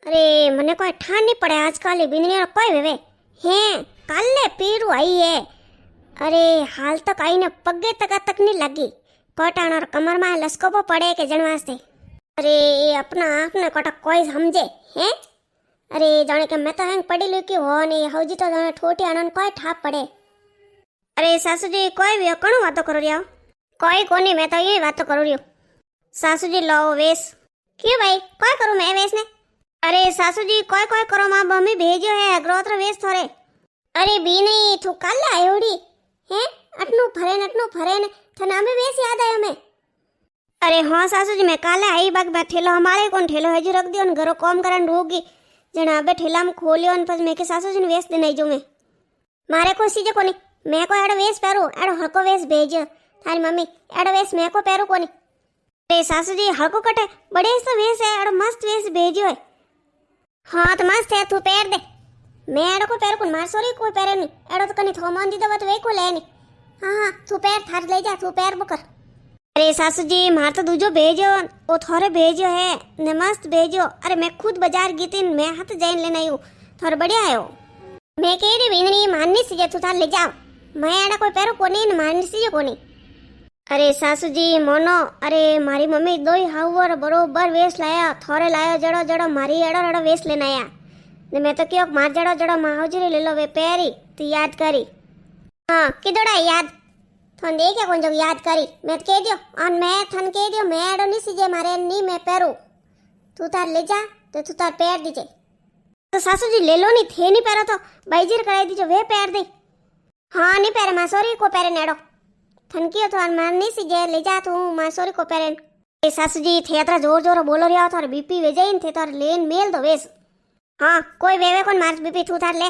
अरे मने कोई ठान नहीं पड़े आजकल बिंदनी कोई वेवे हैं काले पीरू आई है। अरे हाल तक आई ने पगे तक नहीं लगी कोटाण और कमर में लसकोपो पड़े के जन वास्ते। अरे ये अपना आप ने कोटा कोई समझे हैं। अरे जाने के मैं तो हैंग पढ़ी लिखी हो नहीं हौजी तो जाने ठोटी आनंद कोई ठाप पड़े। अरे सासू जी कोई भी कणु बातो करो रिया कोई कोनी मैं तो यही बातो करो रियो। सासू जी लो वेश क्यों भाई कोई करूँ मैं वेश ने। अरे सासू जी कोई कोई करो मां मम्मी भेजो है ग्रोत्र वेश थोड़े। अरे बी नहीं तू कल आयोड़ी हैं अटनू फरे ने थने हमें वेश याद आयो मैं। अरे हाँ सासू जी मैं काले आई बाग ठेलो हमारे कौन ठेलो हजू रख दियो घरों कॉम करन रोगी जना अबे ठेला में खोलियो न पस मैं के सासू जी ने वेश दे नहीं जो मैं मारे को सीजे कोनी मैं को एड़ो वेश पहरो एड़ो हको वेश भेजो थारी मम्मी एड़ो वेश मैं को पहरो कोनी। अरे सासू जी हको कटे बड़े से वेश है एड़ो मस्त वेश भेजो है। हाँ तो मस्त है तू पैर दे मैं एड़ो को पैर को मार सोरी कोई पैर नहीं एड़ो तो कनी थोमान दी दवा तो वे को ले नहीं। हाँ तू पैर थार ले जा तू पैर बुकर। अरे सासू जी मार तो दूजो भेजो ओ थोड़े भेजो है ने मस्त भेजो। अरे मैं खुद बाजार गई थी मैं हाथ जाइन लेना आयु थोड़ा बढ़िया आयो मैं कह रही बिंदनी माननी सीजे तू थार ले जाओ मैं एड़ा कोई पैरो कोनी ने माननी सीजे कोनी। अरे सासू जी मोनो अरे मारी मम्मी दो ही हावर बरोबर वेश लाया थोड़े लायो जड़ो जड़ो मारी एड़ो एड़ो वेश लेना आया ने मैं तो क्यों मार जड़ो जड़ो माहौजरी ले लो वे पैरी तो याद करी। हाँ किदोड़ा याद थन देखे कौन जो याद करी मैं तो कह दियो और मैं थन कह दियो मैं एड़ो नहीं सीजे मारे नहीं मैं पैरू तू तार ले जा तो तू तार पैर दीजे। तो सासू जी ले लो नहीं थे नहीं पैरो तो बाईजीर कराई दीजो वे पैर दे। हाँ नहीं पैरे मासोरी को पैरे नेड़ो थनकी तो मार नहीं सीजे ले जा तू मासोरी को पैरे। ए सासू जी थे अतरा जोर जोर बोलो रिया थार बीपी वे जाइन थे तार लेन मेल दो वेस। हाँ कोई वेवे कौन मार बीपी तू थार ले।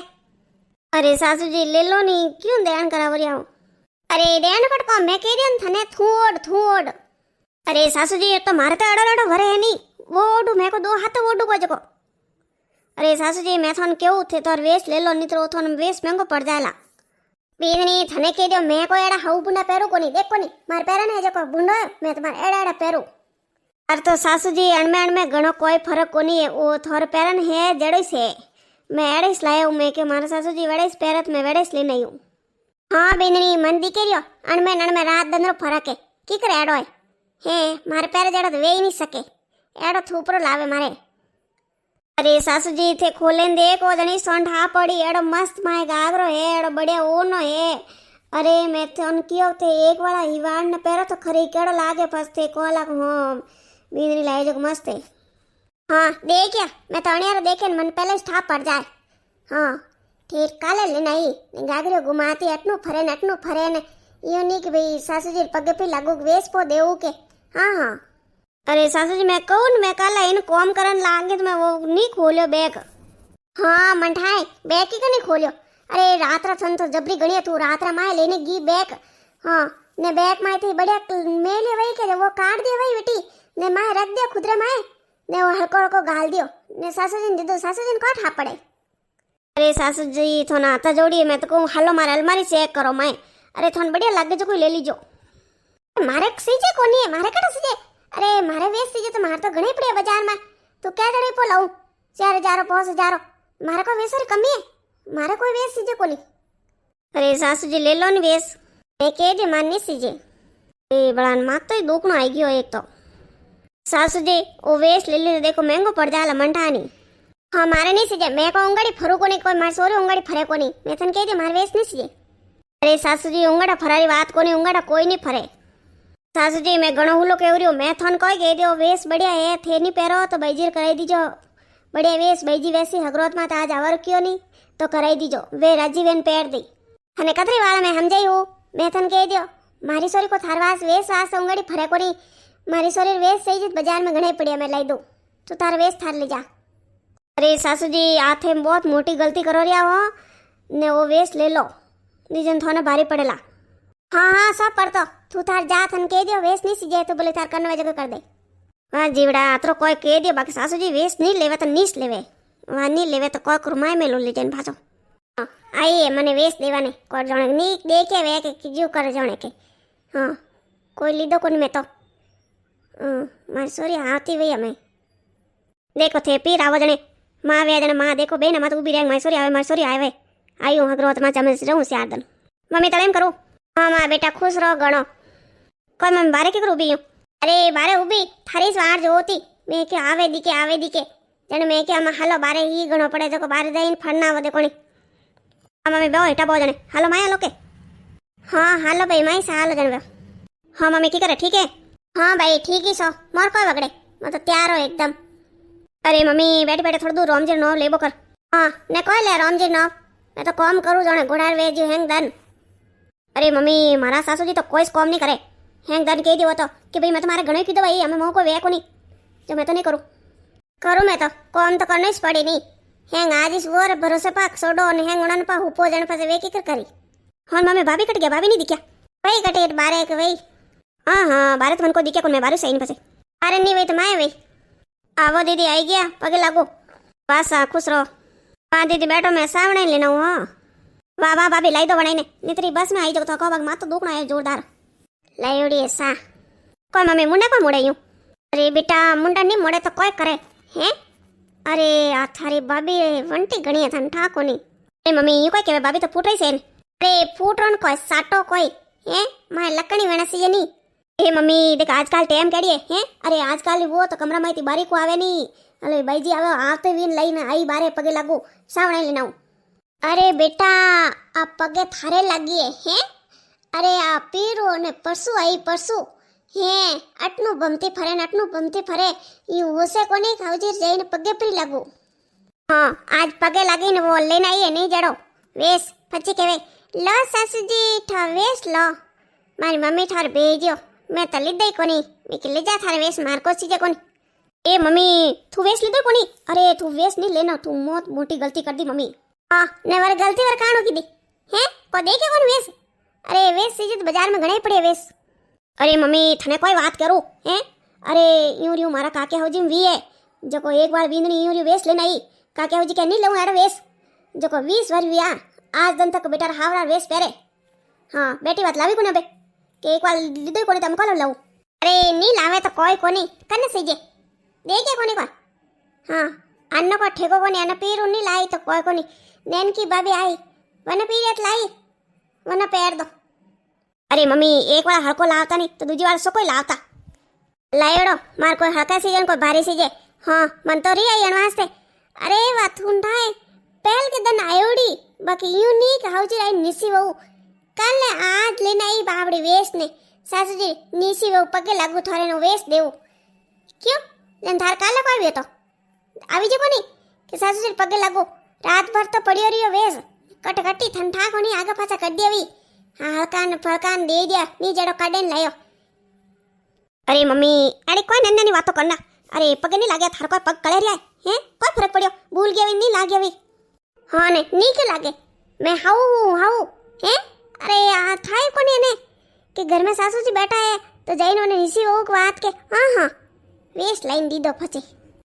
अरे सासू जी ले लो नहीं क्यों ध्यान कराव रिया हूँ। अरे ध्यान कट को मैं कह रही थने थूड़। अरे सासू जी तो मारे तो एड़ो एड़ो भरे है नहीं वो ओडू मैं को दो हाथ ओडू को जको। अरे सासू जी मैं थन केव थे तार वेश ले लो नहीं तो थन वेश महंगो पड़ जाएला। बीदनी थने कह दियो मैं को एड़ा हाउ बुंडा पैरू को नहीं देखो नहीं मार पैरा ने जको बुंडो मैं तुम्हारे एड़ा एड़ा पैरू। अरे तो सासू जी अणमे घणो कोई फर्क को नहीं है वो थोर पैरन है जड़ो से मैं एड़े लाया हूँ मैं के मारा सासू जी वेड़े पैरत मैं वेड़े लेने आई हूँ। हाँ बीदनी मन दी करियो अणमे रात दंदरो फरक है की करे एड़ो है मारे पैर जड़ो तो वे ही नहीं सके एड़ो थूपरो लावे मारे। अरे सासू जी थे खोले देख वो जनी सोंढा पड़ी एड़ो मस्त माए गागरो है एड़ो बढ़िया ओनो है। अरे मैं तो कियो थे एक वाला हिवाड़ ने पैरो तो खरी केड़ो लागे पस थे कोला को होम बीदनी लाए जो मस्त है। हाँ देखिया मैं तो अणियारो देखे मन पहले ही ठाप पड़ जाए। हाँ ठीक काले ले नहीं गागरियो घुमाती अटनू फरे ने यो नहीं कि भाई सासू जी पगे पे लागू वेश पो देऊ के। हाँ हाँ अरे सासू जी मैं कहूँ मैं काला इन कॉम करन लागे तो मैं वो नहीं खोलियो बैग। हाँ मंठाए बैग की नहीं खोलियो। अरे रात्रा थन तो जबरी गणिया तू रात्रा माए लेने गी बैग। हाँ ने बैग माए थी बढ़िया मेले वही के वो काट दियो वही बेटी ने माए रख दियो खुदरे माए ने वो हल्को गाल दियो ने सासू जी ने दीदो सासू जी ने को ठा पड़े। अरे सासू जी थोना हाथ जोड़िए मैं तो कहूँ हालो मारे अलमारी चेक करो माए। अरे थोन बढ़िया लगे जो कोई ले लीजो मारे सीजे को नहीं है मारे कटा सीजे। अरे मारे वेश सीजे तो मारे तो घणे पड़े बाजार में तू क्या जड़े पो लाऊं 4000 5000 मारे को वेश कमी है मारे कोई वेश सीजे को नहीं। अरे सासू जी ले लो न वेश मैं कह दे मान नहीं सीजे ए बड़ा मात तो दुखनो आई गयो एक तो सासू जी वो वेश ले ली देखो महंगो पड़ जाला मंठानी। हाँ मारे नहीं सीजे मैं को उंगड़ी फरू को नहीं कोई मार सोरी उंगड़ी फरे को नहीं मैं तन कह दे मारे वेश नहीं सीजे। अरे सासू जी उंगड़ा फरारी बात को नहीं उंगड़ा कोई नहीं फरे। सासू जी मैं घणो हुलो कह रही हूँ मैं थन कोई कह दियो वेश बढ़िया है थे नहीं पहरो तो बैजीर कराई दीजो बढ़िया वेश बैजी वैसी हगरोत में आज आवर क्यों नहीं तो कराई दीजो वे राजी वेन पैर दी हने कतरी वाला मैं समझाई हूँ मैं थन कह दियो मारी सोरी को थारवास वेश वास उंगड़ी फरे को नहीं मारी सोरी वेश सही जित बाजार में घणे पड़िया मैं लाई दूँ तो तार वेश थार ले जा। अरे सासू जी आथे में बहुत मोटी गलती करो रिया हो ने वो वेश ले लो निजन थोने भारी पड़ेला। हाँ सब पड़तो तू थार जा थन कह दियो वेश नहीं सीजे तो बोले थार करने जगह कर दे। हाँ जीवड़ा अतरो कोई कह दियो बाकी सासू जी वेश नहीं लेवे तो नीस लेवे वहाँ नहीं लेवे तो कोई कुरमाए में लो ले जाने भाजो। आइए मने वेश देवा ने कोई जाने नहीं देखे वे के क्यों कर जाने के। हाँ कोई लीधो को नहीं मैं तो मारी सोरी आती वही हमें देखो थे पीर आवाजने माँ वे जन माँ देखो बेन माँ तो उभी रह मारी सोरी आवे आयु हगरो तो माँ चमच रहूं से आदन मम्मी तो एम करूँ हाँ माँ बेटा खुश रहो गणो कोई मम्मी बारे के उभी हूँ अरे बारे उभी थारी वार जो होती मैं के आवे दिके जन मैं के आमा हालो बारे ही गणो पड़े जो बारे जईन फड़ना वदे कोनी मम्मी बो हेटा बो जने हालो माया लोके हाँ हालो भाई माई से हालो जन हाँ मम्मी की करे ठीक है हाँ भाई ठीक ही सो मोर कोई वगड़े मैं तो तैयार हो एकदम अरे मम्मी बैठे बैठे थोड़ा दूर रामजी नो लेबो कर हाँ ने कोई ले रामजी नो मैं तो कॉम करूँ जाने घोड़ा वेज हैंग दन अरे मम्मी मारा सासू जी तो कोई कॉम नहीं करे हैंग दन कह दियो तो कि भाई मैं तुम्हारे घणो कीधो भाई हमें मोह को वे को नहीं जो मैं तो नहीं करूँ मैं तो कॉम तो करनी ज पड़ी नहीं हैंग आज इस वो भरोसे पाक सोडो ने हैंग उड़न पा हुपो जन पासे वे की करी हाँ मम्मी भाभी कट गया भाभी नहीं दिखा वही कटे बारे के वही हाँ बारे तो मन को दिखे को मैं बारू सही नहीं पासे अरे नहीं वही तो माए वही आवो दीदी आई गया पगे लागो बस खुश रहो हाँ दीदी बैठो मैं सावने लेना हूँ हाँ वाह वाह भाभी लाई दो बनाई ने नितरी बस में आई जाओ तो कहो माँ तो दुखना है जोरदार लाई उड़ी सा कोई मम्मी मुंडे को मुड़े यूं अरे बेटा मुंडा नहीं मुड़े तो कोई करे हैं अरे आ थारी भाभी वंटी गणी था ठाको नहीं अरे मम्मी यू कोई के भाभी तो फूट रही से अरे फूटन कोई साटो कोई हैं मां लकड़ी वेणा से नहीं ए मम्मी देख आजकल टाइम केड़ी है अरे आजकल वो तो कमरा में बारी को आवे नहीं अरे भाई जी आवे आते वीन लईने आई बारे पगे लागू सावणे लेना अरे बेटा आ पगे थारे लागी है अरे आ पीरो ने परसू आई परसू हे आटनु बमती फरे यू होसे कोनी खावजी जईने पगे परी लागू हां आज पगे लागी ने वो लेने आई नहीं जड़ो वेस पछी केवे लो सासू जी ठा वेस लो मारी मम्मी ठार भेजो मैं तो लीधे कोनी मैं के ले जा थारे वेस मार को सीजे कोनी ए मम्मी तू वेस लीधो कोनी अरे तू वेस नहीं लेना तू बहुत मोटी गलती कर दी मम्मी हां ने वार गलती वर काणो की दी हैं को देखे कोन वेस अरे वेस सीजे तो बाजार में घणे पड़े वेस अरे मम्मी थने कोई बात करूं हैं अरे यूं रियो मारा काके होजी वी है जको एक बार बींदनी यूं रियो वेस लेना आई काके होजी के नहीं लऊं एड़ा वेस जको 20 वर विया आज दिन तक बेटा हावरा वेस पहरे हां बेटी बात लावी कोने बे के एक बार लीधो कोने तम कोलो लाऊ अरे नहीं लावे तो कोई कोनी कने सीजे देखे कोनी को हां अन्न को ठेको कोनी अन्न पीरू नहीं लाई तो कोई कोनी नैन की भाभी आई वने पीरियट लाई वने पैर दो अरे मम्मी एक बार हड़को लावता नहीं तो दूजी बार सो कोई लावता लायोड़ो मार कोई हड़का सीजन कोई भारी सीजे हाँ मन तो रही आई वास्ते अरे वात हुंडाए पहल के दिन आयोड़ी बाकी यूं नहीं कहाउजी आई निसी वहू कल ने आज लेने आई बावड़ी वेस ने सासू जी निसी वहू पगे लागू थारे नो वेस देऊ क्यों जन थार काले कोई भी तो आवी जे कोनी कि सासू जी पगे लागू रात भर तो पड़ियो रियो वेस कटकटी ठंडा कोनी आगे पाछा कर देवी हड़कान फड़कान दे दिया नी जड़ो काढे लायो अरे मम्मी अरे कोई नन्ना नहीं बातों करना अरे पग नहीं लागे थार कोई पग कले रिया है कोई फर्क पड़ियो भूल गया नहीं लागे वी हाँ ने नी के लागे मैं हाउ हैं अरे आ थाई कोनी ने कि घर में सासू जी बैठा है तो जाइन ने निसी वो बात के हाँ वेस्ट लाइन दी दो फचे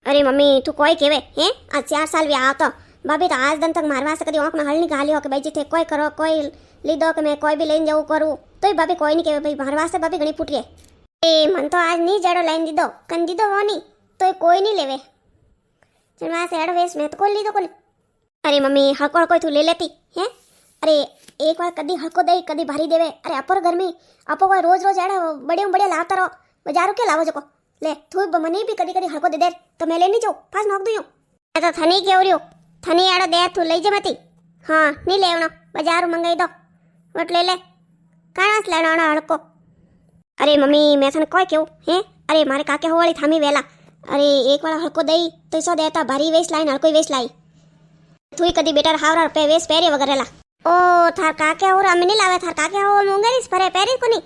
अरे मम्मी तू कोई केवे हैं आज 4 साल भी आओ तो भाभी तो आज दिन तक मारवा से कदी आंख में हल निकालियो कि भाई जी थे कोई करो कोई लीधो कि मैं कोई भी लेन जाऊँ करूँ तो ही भाभी कोई नहीं कहे भाई मारवा से भाभी घनी फूटी है ए मन तो आज नहीं जड़ो लाइन दीदो कन दीदो वो नहीं तो कोई नहीं लेवे जनवा से एड़ो वेस में तो कोई लीधो कोनी अरे मम्मी हड़को कोई तू ले लेती हैं अरे एक बार कदी हड़को दे कदी भारी देवे अरे अपर घर में अपो कोई रोज रोज एड़ा बढ़िया लावता रहो बाजारों के लावो जको ले तू मने भी कदी हड़को दे तो मैं लेनी जाऊँ पास नोक दूँ मैं तो थनी केव रही थनी एड़ो दे तू लई जमती हाँ नहीं लेवनो बाजार मंगाई दो वट ले ले कहाँ से लेना हड़को अरे मम्मी मैं थने कोई क्यों हैं अरे मारे काके हो वाली थामी वेला अरे एक बार हड़को दई तो सो देता भारी वेस लाई हड़को वेस लाई तू कदी बेटा हावरा पे वेस पेरे वगैरह ओ थार काके हो रहा नहीं लावे थार काके हो मुंगेरिस परे पेरे को नहीं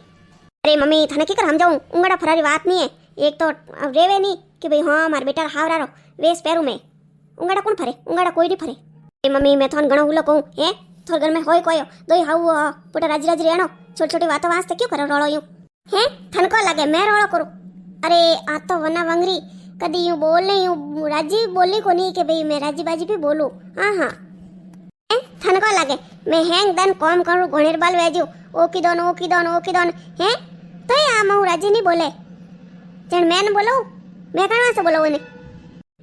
अरे मम्मी थने की कर हम जाऊं उंगड़ा फरारी बात नहीं है एक तो रेवे नहीं कि भाई हाँ मार बेटा हावरा रो वेस पेरू में उंगड़ा कौन फरे उंगड़ा कोई नहीं फरे अरे मम्मी मैं थोन घणो हुलो कहूं हैं थोर घर में होय कोयो दोई हाउ पुटा राजी राजी रहनो छोटी छोटी बातों वास्ते क्यों करो रोड़ो यूं हैं थन को लगे मैं रोड़ो करूं अरे आ तो वना वंगरी कदी यूं बोल नहीं यूं राजी बोली को नहीं कि भाई मैं राजी बाजी भी बोलूं हाँ थन को लगे मैं हैंग दन कॉम करूं घणेर बाल वेजू ओ की दोन हैं तो आ मऊ राजी नहीं बोले जन मैं न बोलो मैं कहां से बोलो ने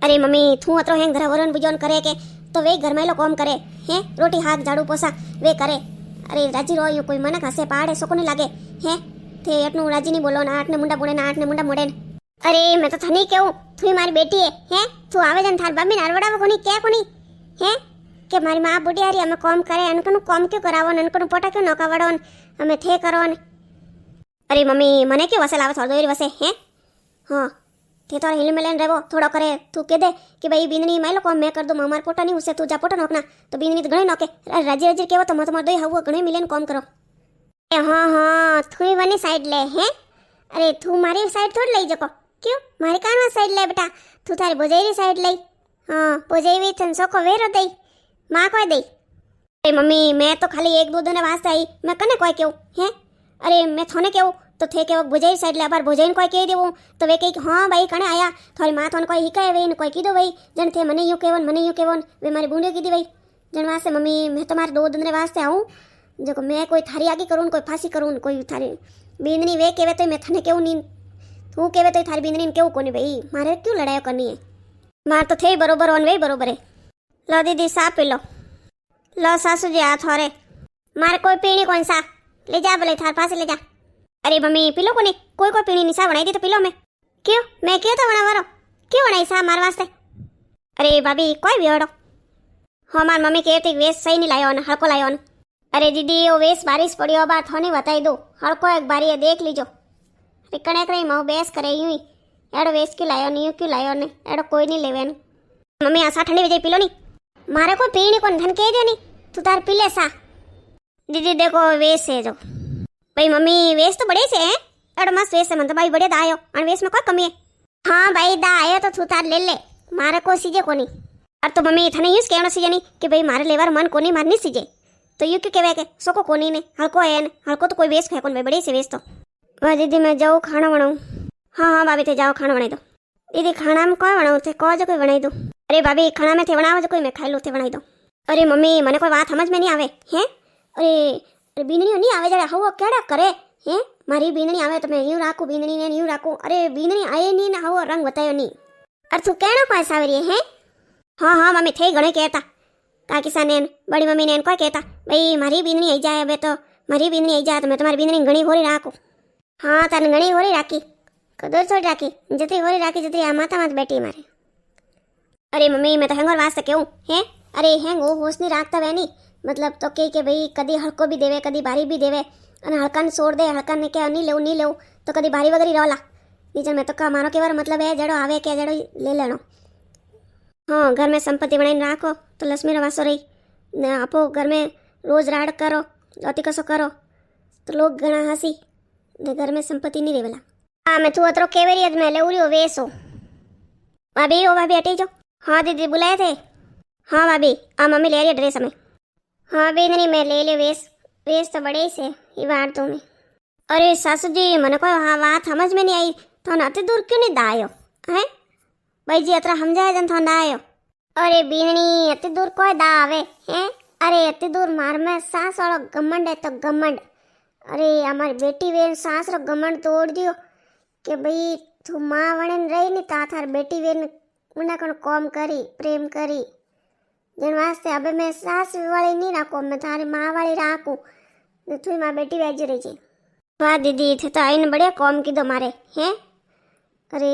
अरे मम्मी थू अतरो हेंग घर वरन बुजोन करे के तो वे घर में लो कॉम करे हैं रोटी हाथ झाड़ू पोसा वे करे अरे राजी रो कोई मन हसे पहाड़े सको नहीं लागे हैं थे एटनु राजी नहीं बोलो ना आठ ने मुंडा मुड़े ना आठ ने मुंडा मुड़े अरे मैं तो थनी केहू तू मारी बेटी है हैं तू आवे जन थार बाबी नारवड़ा कोनी क्या कोनी हैं के मारी मां बुढ़ी हारी हमें कॉम करे अनकनु कॉम क्यों करावो अनकनु पोटा क्यों नकावड़ो हमें थे करो अरे मम्मी मने क्यों वसे लावे थोड़ी वसे हैं हाँ ते तो हिल मिलन रेवो थोड़ा करे तू कह दे कि भाई बींदनी माइलो को मैं कर दूं मार पोटा नहीं उसे तू जा पोटा नोकना तो बींदनी तो घणे नोके राजी राजी केवो तो मत दई हवो घणे मिलन कॉम करो ए हाँ हाँ तू वनी साइड ले हैं अरे तू मारी साइड थोड़ी लई जको क्यों मारी कानवा साइड ले बेटा तू तारी बोजेरी साइड लई हाँ बोजेवी तन सोको वेरो दई मां कोई दई अरे मम्मी मैं तो खाली एक दो दिन वास्ते आई मैं कने कोई क्यों हैं अरे मैं थोने क्यों तो थे के बुझाई साइड ले बार बुझाई कोई कह देवो तो वे कही हाँ भाई कणे आया थोड़ी माँ थोन कोई हिकाय वे कोई कीधो भाई जन थे मने यूं केवन वे मारी बूंदे कीधी भाई जन वास्ते मम्मी मैं तुम्हारे दो दिन वास्ते आऊँ जो मैं कोई थारी आगे करूँ कोई फांसी करूँ कोई थारी बींदनी वे कहवे तो मैं थने केवू नहीं तू कहवे तो थारी बींदनी केवू कोनी भाई मारे क्यों लड़ाई करनी है मार तो थे बरोबर ओन वे बरोबर है लो दीदी सा पी लो लो सासू जी आ थोरे मारे कोई पीनी कौन सा ले जा भले थार पास ले जा अरे मम्मी पीलो को नहीं कोई पीनी निशा बनाई दी तो पीलो मैं क्यों मैं क्यों तो बनावारो क्यों बनाई सा मार वास्ते अरे भाभी कोई भी ओड़ो हाँ मार मम्मी कहती वेस सही नहीं लायो ने हड़को लायो ने अरे दीदी वो वेस बारिश पड़ियो बार थोनी बताई दो हड़को एक बारी है देख लीजो अरे कने करे मऊ बेस करे यूं ही एड़ो वेस क्यों लायो ने यूं क्यों लायो ने एड़ो कोई नहीं लेवे ने मम्मी आसा ठंडी वजह पीलो नहीं मारे कोई पीनी कौन धन कह दो नहीं तू तार पी ले सा दीदी देखो वेस है जो भाई मम्मी वेस तो बड़े से हैं एड़ो मस्त वेस है मन तो भाई बड़े दायो और वेस में कोई कमी है हाँ भाई दा आयो तो तू तार ले ले मारे को सीजे कोनी और तो मम्मी थने यूज कहनो सीजे नहीं कि भाई मारे लेवार मन कोनी मारनी सीजे तो यू क्यों कहवे के सोको कोनी ने हल्को है ने हल्को तो कोई वेस है कोन भाई बड़े से वेस तो वाह दीदी मैं जाऊँ खाना बनाऊँ हाँ हाँ भाभी थे जाओ खाना बनाई दो दीदी खाना में कोई बनाऊँ थे को जो कोई बनाई दो अरे भाभी खाना में थे बनाओ जो कोई मैं खाई लूँ थे बनाई दो अरे मम्मी मने कोई बात समझ में नहीं आवे हैं अरे बींदनी नहीं आवे जरा हवा केड़ा करे हैं मारी बींदनी आवे तो मैं यूं राखू बींदनी ने यूं राखू अरे बींदनी आए नहीं ना हवा रंग बतायो नहीं अरे तू केड़ा पास आवे हैं हाँ हाँ मम्मी थे घणे कहता काकी सा ने बड़ी मम्मी ने कोई कहता भाई मारी बींदनी आई जाए अबे तो मारी बींदनी आई जाए तो मैं तुम्हारी बींदनी घणी होरी राखू हाँ तन घणी होरी राखी कदर छोड़ राखी जतरी होरी राखी जतरी आ माता मत बैठी मारे अरे मम्मी मैं तो हेंगोर वास्ते क्यों हैं अरे हेंग वो होश नहीं राखता वे नहीं मतलब तो के भाई कदी हल्को भी देवे कदी भारी भी देवे અને હળકાને છોડ દે હળકાને કે નહીં લેવું તો કદી ભારી વગરી રહેલા બીજા મેં તો કા મારો કહેવાનો મતલબ એ જડો આવે કે જડો ले लेनो हाँ घर में संपत्ति बनाई राखो तो लक्ष्मी रवासो रही ने आपो घर में रोज राड करो अति कसो करो तो लोग घना हसी ने घर में संपत्ति नहीं रहेला हाँ मैं तू अतरो केवेरी मैं ले उरियो वेसो भाभी ओ भाभी हटी जो हाँ दीदी बुलाए थे हाँ भाभी आ मम्मी ले रही ड्रेस हमें हाँ बींदनी मैं ले लियो वेस वेस तो बड़े से ये बार तो में अरे सासू जी मने कोई हाँ बात समझ में नहीं आई तो अति दूर क्यों नहीं दायो हैं भाई जी अतरा समझाए जन थो दायो अरे बींदनी अति दूर कोई दा आवे हैं अरे अति दूर मार में सास वालो घमंड है तो घमंड अरे हमारी बेटी वेर सास रो घमंड तोड़ दियो कि भाई तू माँ वणे रही नहीं ता थार बेटी वेर उन्हें कौन कॉम करी प्रेम करी जन वास्ते अबे मैं सास वाली नहीं राखू मैं थारी माँ वाली राखू तू माँ बेटी वेजी रही थी वाह दीदी थे तो आईने बढ़िया कॉम की दो मारे हैं अरे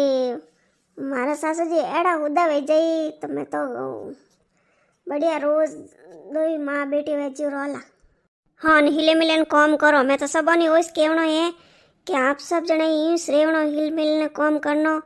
मारा सासू जी एड़ा उदा वे जाई तो मैं तो बढ़िया रोज दो ही माँ बेटी वेजी रोला हाँ हिले मिलन कॉम करो मैं तो सबोनी ओस कहनो है कि आप सब जने यूं रेवणो हिल मिलने कॉम करनो